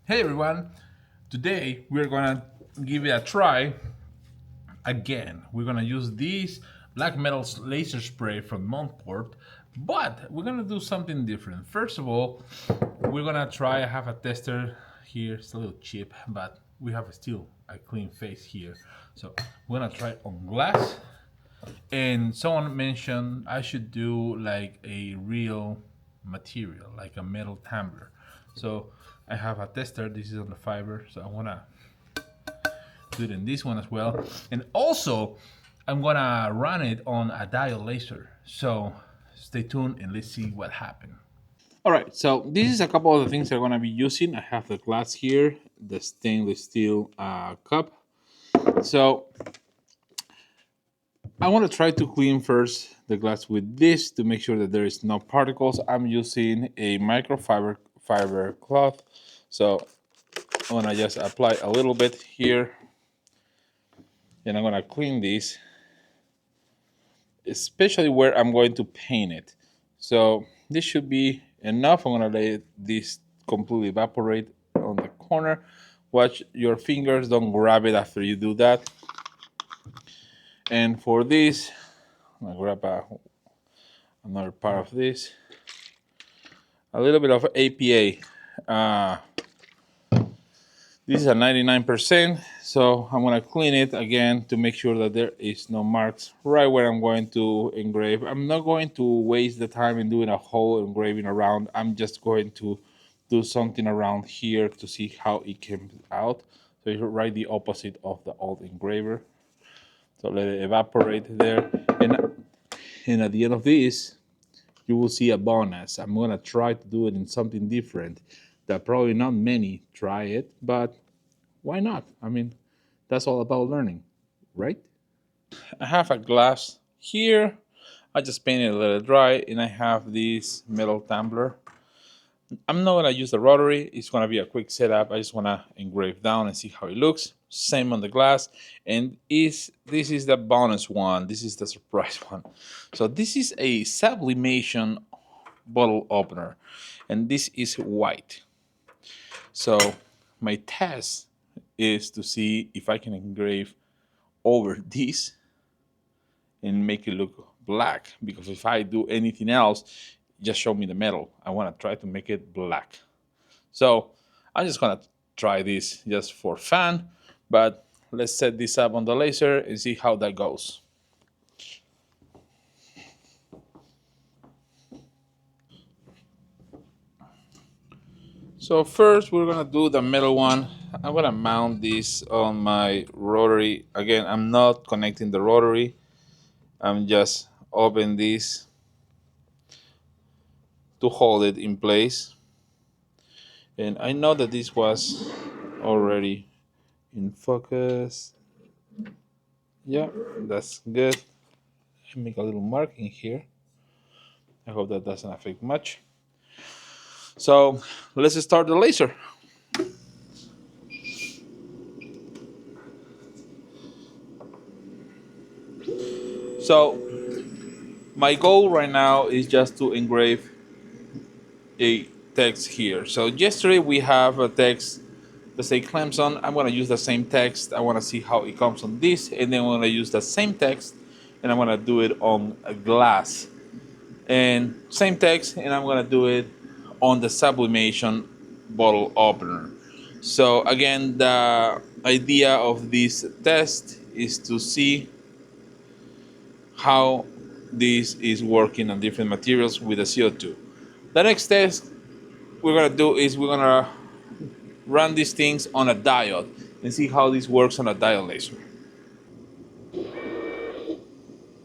Hey everyone, today we're gonna give it a try again. We're gonna use this black metal laser spray from Monport, but we're gonna do something different. First of all, we're gonna try. I have a tester here, it's a little cheap, but we have still a clean face here. So we're gonna try on glass. And someone mentioned I should do like a real material, like a metal tumbler. So I have a tester. This is on the fiber, so I wanna do it in this one as well. And also, I'm gonna run it on a diode laser. So stay tuned and let's see what happens. All right, so this is a couple of the things I'm gonna be using. I have the glass here, the stainless steel cup. So I want to try to clean first the glass with this to make sure that there is no particles. I'm using a microfiber cloth. So I'm gonna just apply a little bit here and I'm gonna clean this, especially where I'm going to paint it. So this should be enough. I'm gonna let this completely evaporate on the corner. Watch your fingers, don't grab it after you do that. And for this, I'm gonna grab another part of this. A little bit of APA. This is a 99%, so I'm gonna clean it again to make sure that there is no marks right where I'm going to engrave. I'm not going to waste the time in doing a whole engraving around. I'm just going to do something around here to see how it came out. So it's right the opposite of the old engraver. So let it evaporate there. And at the end of this, you will see a bonus. I'm gonna try to do it in something different that probably not many try it, but why not? I mean, that's all about learning, right? I have a glass here. I just painted it, let it dry, and I have this metal tumbler. I'm not gonna use the rotary. It's gonna be a quick setup. I just wanna engrave down and see how it looks. Same on the glass. And this is the bonus one. This is the surprise one. So this is a sublimation bottle opener, and this is white. So my test is to see if I can engrave over this and make it look black, because if I do anything else, just show me the metal. I want to try to make it black. So I'm just gonna try this just for fun, but let's set this up on the laser and see how that goes. So first we're gonna do the metal one. I'm gonna mount this on my rotary. Again, I'm not connecting the rotary. I'm just open this to hold it in place. And I know that this was already in focus. Yeah, that's good. Make a little marking here. I hope that doesn't affect much. So let's start the laser. So my goal right now is just to engrave a text here. So yesterday we have a text that say Clemson. I'm gonna use the same text. I wanna see how it comes on this, and then I'm gonna use the same text and I'm gonna do it on a glass. And same text, and I'm gonna do it on the sublimation bottle opener. So again, the idea of this test is to see how this is working on different materials with the CO2. The next test we're gonna do is we're gonna run these things on a diode and see how this works on a diode laser.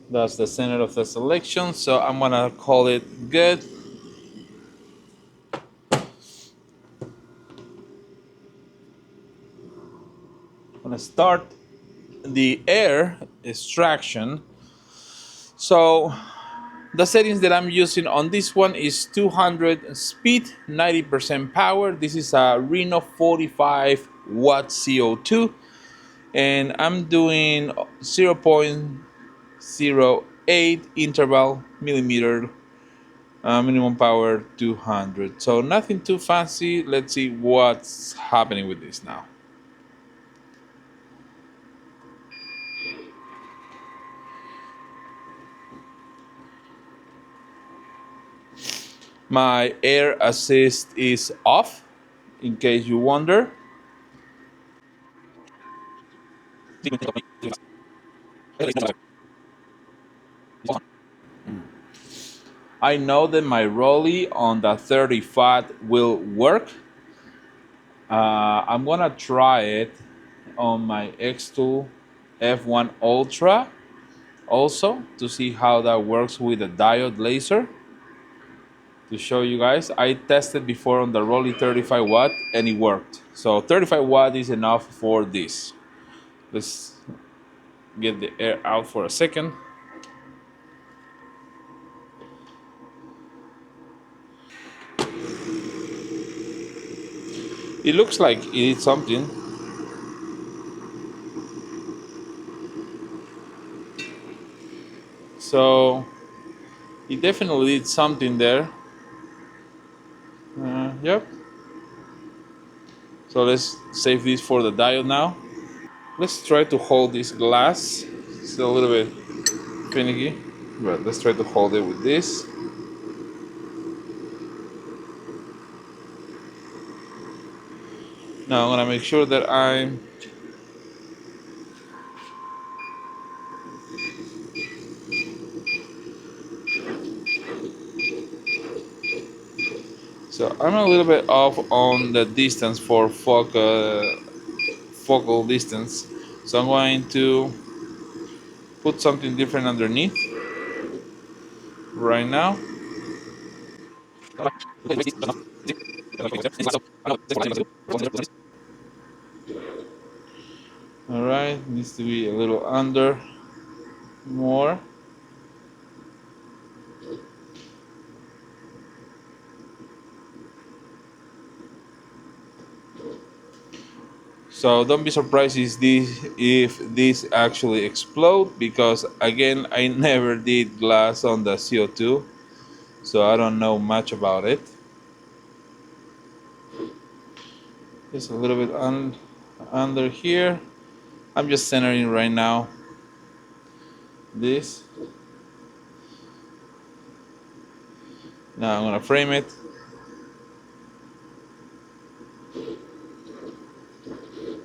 That's the center of the selection, so I'm gonna call it good. I'm gonna start the air extraction. So the settings that I'm using on this one is 200 speed, 90% power. This is a Reno 45 watt CO2, and I'm doing 0.08 interval millimeter Minimum power 200. So nothing too fancy. Let's see what's happening with this now. My air assist is off, in case you wonder. I know that my Rolly on the 30 watt will work. I'm gonna try it on my X2 F1 Ultra also to see how that works with a diode laser. To show you guys, I tested before on the Rolly 35 watt and it worked. So 35 watt is enough for this. Let's get the air out for a second. It looks like it did something. So it definitely did something there. Yep. So let's save this for the diode now. Let's try to hold this glass. It's a little bit finicky, but let's try to hold it with this. Now I'm gonna make sure that I'm a little bit off on the distance for focal distance. So I'm going to put something different underneath right now. All right, needs to be a little under more. So don't be surprised if this actually explode, because again I never did glass on the CO2, so I don't know much about it. Just a little bit under here. I'm just centering right now this. Now I'm gonna frame it.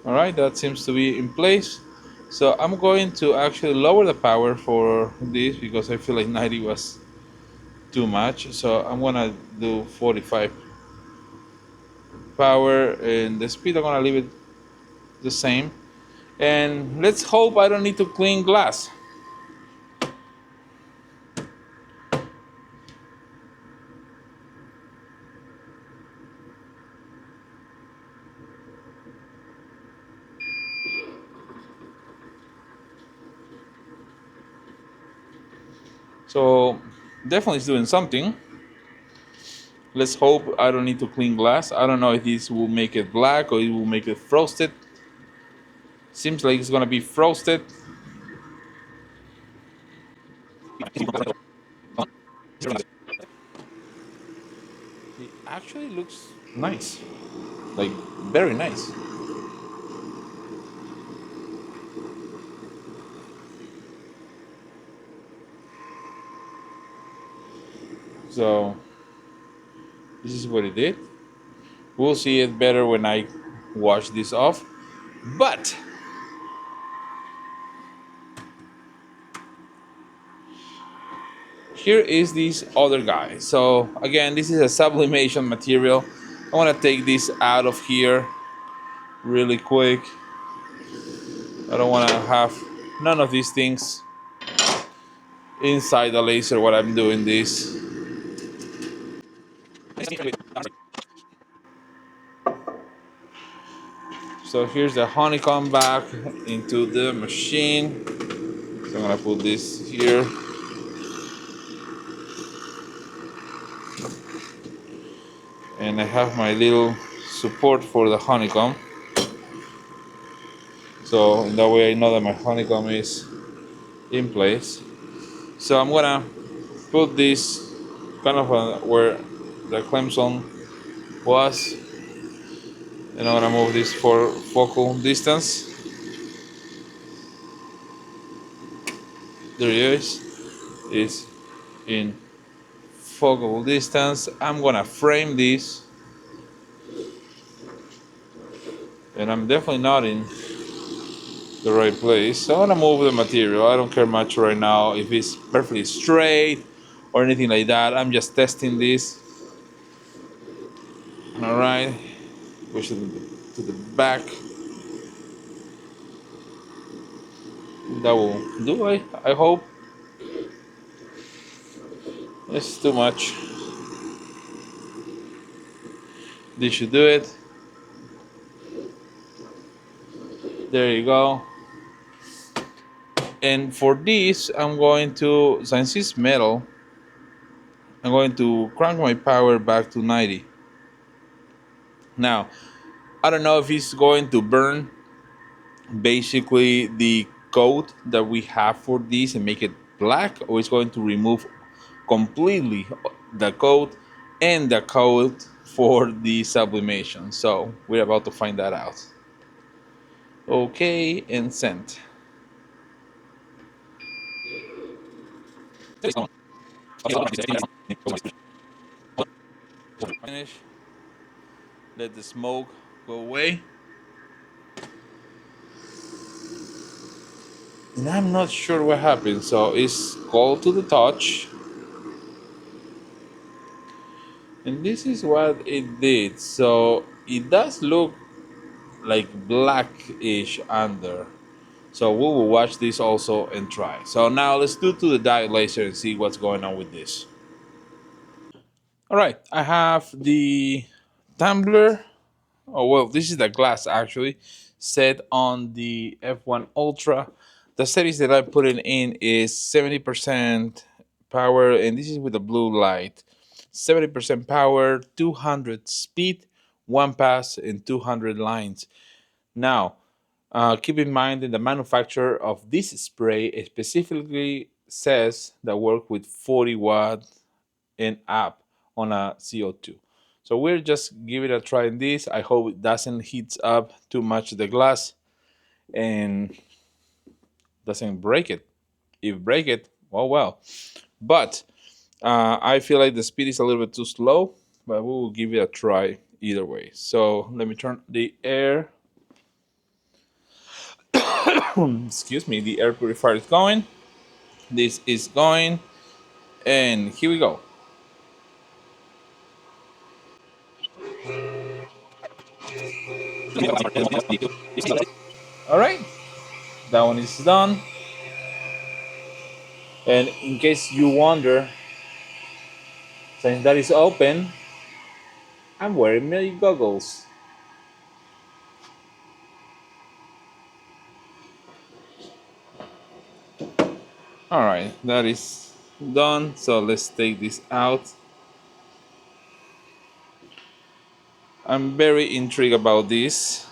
All right, that seems to be in place. So I'm going to actually lower the power for this because I feel like 90 was too much. So I'm gonna do 45 power, and the speed I'm gonna leave it the same. And let's hope I don't need to clean glass. So definitely it's doing something. Let's hope I don't need to clean glass. I don't know if this will make it black or it will make it frosted. Seems like it's gonna be frosted. It actually looks nice, like very nice. So this is what it did. We'll see it better when I wash this off. But here is this other guy. So again, this is a sublimation material. I want to take this out of here really quick. I don't want to have none of these things inside the laser while I'm doing this. So here's the honeycomb back into the machine. So I'm gonna put this here. And I have my little support for the honeycomb. So in that way I know that my honeycomb is in place. So I'm gonna put this kind of where the Clemson was. And I'm gonna move this for focal distance. There it is. It's in focal distance. I'm gonna frame this, and I'm definitely not in the right place. So I'm gonna move the material. I don't care much right now if it's perfectly straight or anything like that. I'm just testing this. All right, push it to the back. That will do. I hope. It's too much. This should do it. There you go. And for this, I'm going to, since it's metal, I'm going to crank my power back to 90. Now, I don't know if it's going to burn basically the coat that we have for this and make it black, or it's going to remove completely the coat and the coat for the sublimation. So we're about to find that out. Okay, and send. Finish. Let the smoke go away. And I'm not sure what happened. So it's cold to the touch. And this is what it did. So it does look like blackish under. So we will watch this also and try. So now let's do to the diode laser and see what's going on with this. All right, I have the tumbler. Oh well, this is the glass actually set on the F1 Ultra. The settings that I put it in is 70% power, and this is with the blue light. 70% power, 200 speed, one pass, and 200 lines. Now, keep in mind that the manufacturer of this spray specifically says that work with 40 watt and up on a CO2. So we're just giving a try in this. I hope it doesn't heat up too much the glass and doesn't break it. If break it, oh well. But I feel like the speed is a little bit too slow, but we will give it a try either way. So let me turn the air. Excuse me, the air purifier is going. This is going, and here we go. All right, that one is done. And in case you wonder, since that is open, I'm wearing my goggles. All right, that is done. So let's take this out. I'm very intrigued about this.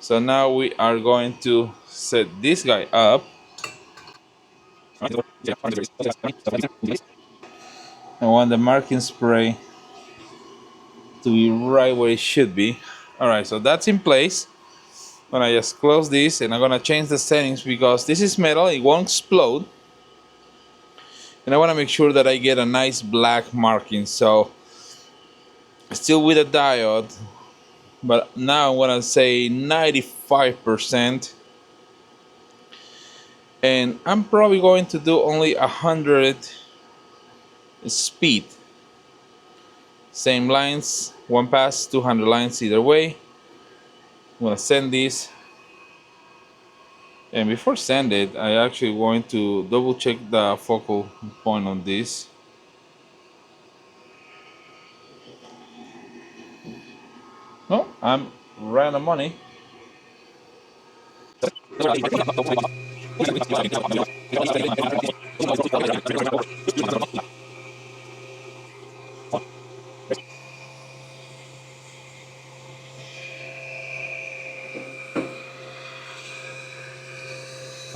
So now we are going to set this guy up. I want the marking spray to be right where it should be. All right, so that's in place. I'm gonna just close this, and I'm gonna change the settings because this is metal, it won't explode. And I wanna make sure that I get a nice black marking. So still with a diode, but now I'm gonna say 95%. And I'm probably going to do only 100 speed. Same lines, one pass, 200 lines either way. I'm gonna send this. And before send it, I actually going to double check the focal point on this. No, I'm right on the money.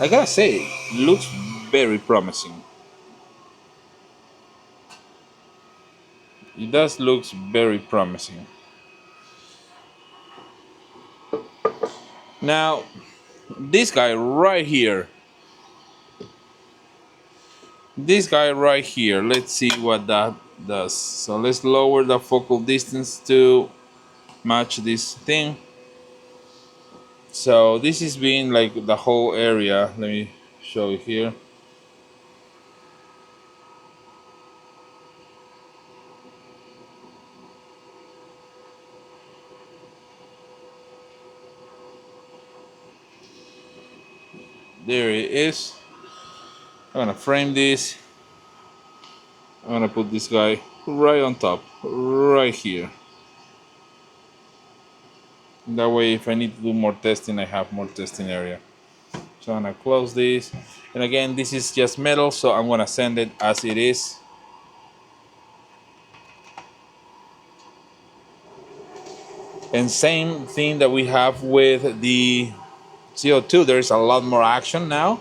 I gotta say, looks very promising. it does looks very promising. Now, this guy right here, let's see what that does. So let's lower the focal distance to match this thing. So this is being like the whole area. Let me show you here. There it is. I'm gonna frame this. I'm gonna put this guy right on top, right here. That way, if I need to do more testing, I have more testing area. So I'm gonna close this. And again, this is just metal, so I'm gonna send it as it is. And same thing that we have with the CO2, there's a lot more action now.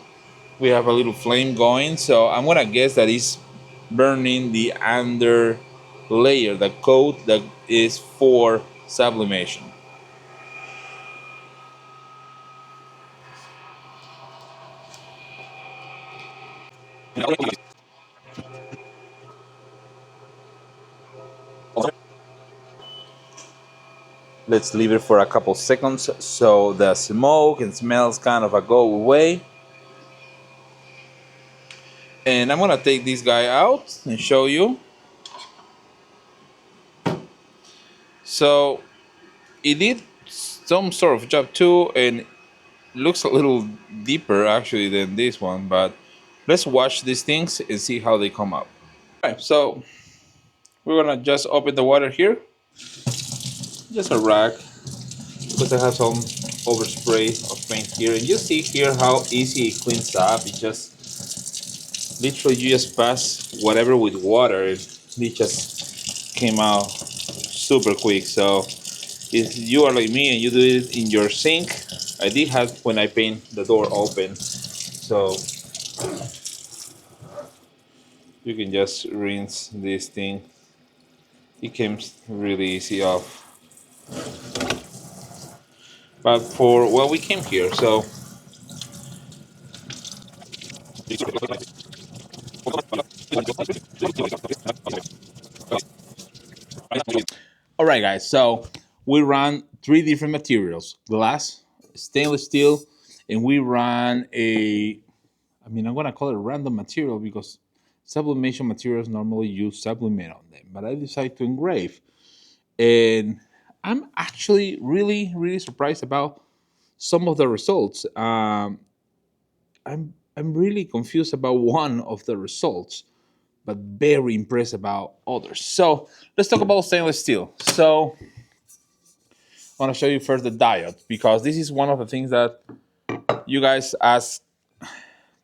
We have a little flame going, so I'm gonna guess that it's burning the under layer, the coat that is for sublimation. Let's leave it for a couple seconds so the smoke and smells kind of go away. And I'm gonna take this guy out and show you. So it did some sort of job too, and looks a little deeper actually than this one, but let's wash these things and see how they come out. All right, so we're gonna just open the water here, just a rag, because I have some overspray of paint here, and you see here how easy it cleans up. It just literally you just pass whatever with water, and it just came out super quick. So if you are like me and you do it in your sink, I did have when I paint the door open, so you can just rinse this thing. It came really easy off. But for well, we came here, so all right, guys. So we ran three different materials: glass, stainless steel, and we ran a. I mean, I'm gonna call it a random material because sublimation materials normally use sublimate on them, but I decided to engrave, and I'm actually really surprised about some of the results. I'm really confused about one of the results, but very impressed about others. So let's talk about stainless steel. So I want to show you first the diode because this is one of the things that you guys ask,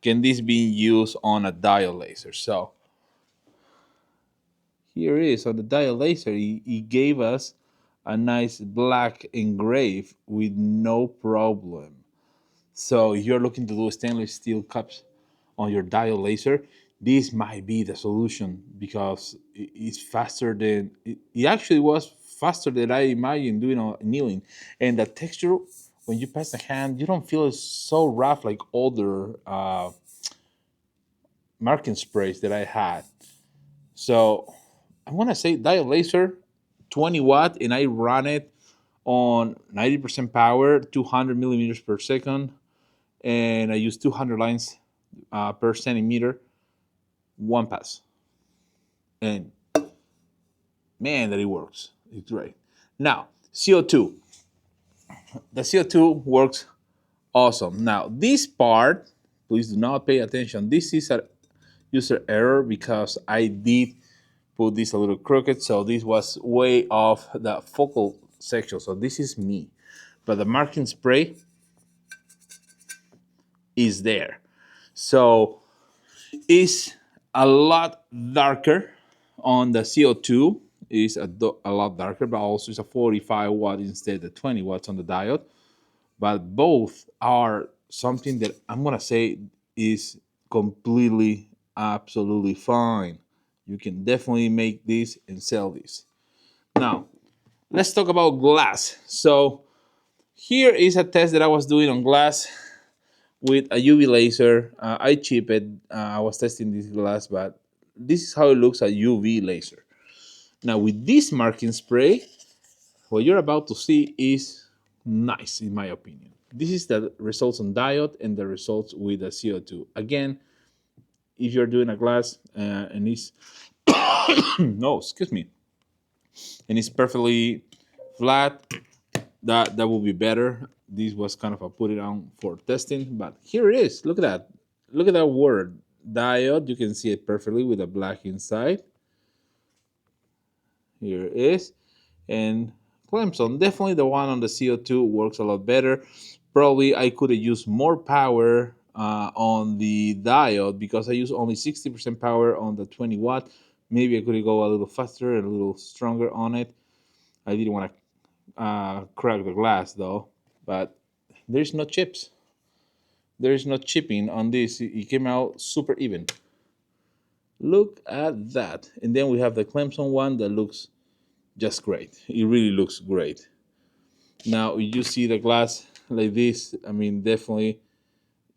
can this be used on a diode laser? So here it is on the diode laser. He gave us a nice black engrave with no problem. So if you're looking to do stainless steel cups on your diode laser, this might be the solution because it's faster than it actually was faster than I imagined doing on annealing. And the texture, when you pass the hand, you don't feel it so rough like other marking sprays that I had. So I want to say diode laser, 20 watt, and I run it on 90% power, 200 millimeters per second, and I use 200 lines per centimeter, one pass. And man, that it works. It's great. Now, CO2. The CO2 works awesome. Now, this part, please do not pay attention. This is a user error because I did put this a little crooked. So this was way off the focal section. So this is me. But the marking spray is there. So it's a lot darker on the CO2 is a lot darker, but also it's a 45 watt instead of 20 watts on the diode. But both are something that I'm gonna say is completely, absolutely fine You can definitely make this and sell this. Now, let's talk about glass. So here is a test that I was doing on glass with a UV laser. I chipped it. I was testing this glass, but this is how it looks at UV laser. Now with this marking spray, what you're about to see is nice, in my opinion. This is the results on diode and the results with the CO2. Again, if you're doing a glass and it's no, excuse me, and it's perfectly flat, that will be better. This was kind of a put it on for testing, but here it is. Look at that. Look at that word diode. You can see it perfectly with a black inside. Here it is. And Clemson, definitely the one on the CO2 works a lot better. Probably I could have used more power on the diode because I use only 60% power on the 20 watt. Maybe I could go a little faster and a little stronger on it. I didn't want to crack the glass though, but there's no chips. There's no chipping on this. It came out super even. Look at that. And then we have the Clemson one that looks just great. It really looks great. Now you see the glass like this. I mean, definitely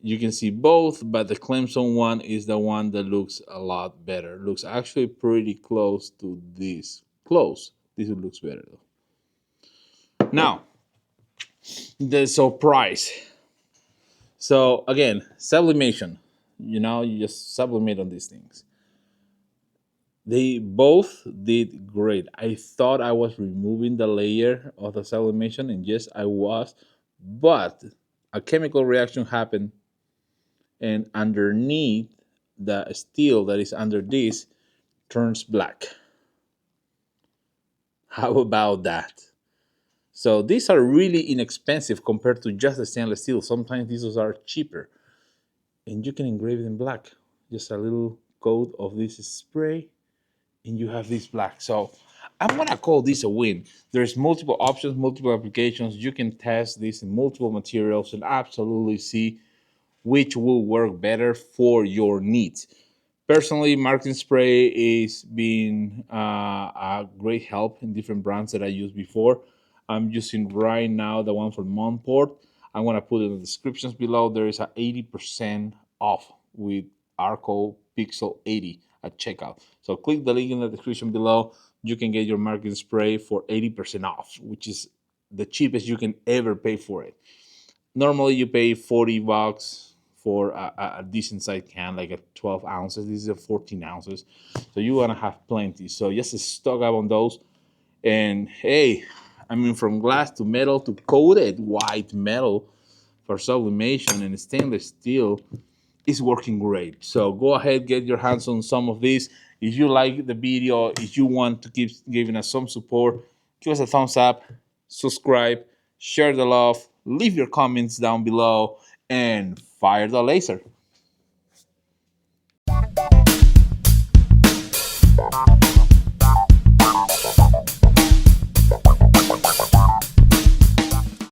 you can see both, but the Clemson one is the one that looks a lot better. Looks actually pretty close to this. Close. This looks better though. Now, the surprise. So again, sublimation. You know, you just sublimate on these things. They both did great. I thought I was removing the layer of the sublimation, and yes, I was, but a chemical reaction happened, and underneath the steel that is under this turns black. How about that? So these are really inexpensive compared to just the stainless steel. Sometimes these are cheaper, and you can engrave it in black. Just a little coat of this spray and you have this black. So I'm gonna call this a win. There's multiple options, multiple applications. You can test this in multiple materials and absolutely see which will work better for your needs. Personally, marking spray is being a great help in different brands that I used before. I'm using right now the one from Monport. I'm gonna put it in the descriptions below. There is a 80% off with our code Pixel80 at checkout. So click the link in the description below. You can get your marking spray for 80% off, which is the cheapest you can ever pay for it. Normally you pay 40 bucks for a decent sized can, like a 12 ounces. This is a 14 ounces. So you want to have plenty. So just stock up on those. And hey, I mean, from glass to metal to coated white metal for sublimation and stainless steel is working great. So go ahead, get your hands on some of these. If you like the video, if you want to keep giving us some support, give us a thumbs up, subscribe, share the love, leave your comments down below, and fire the laser.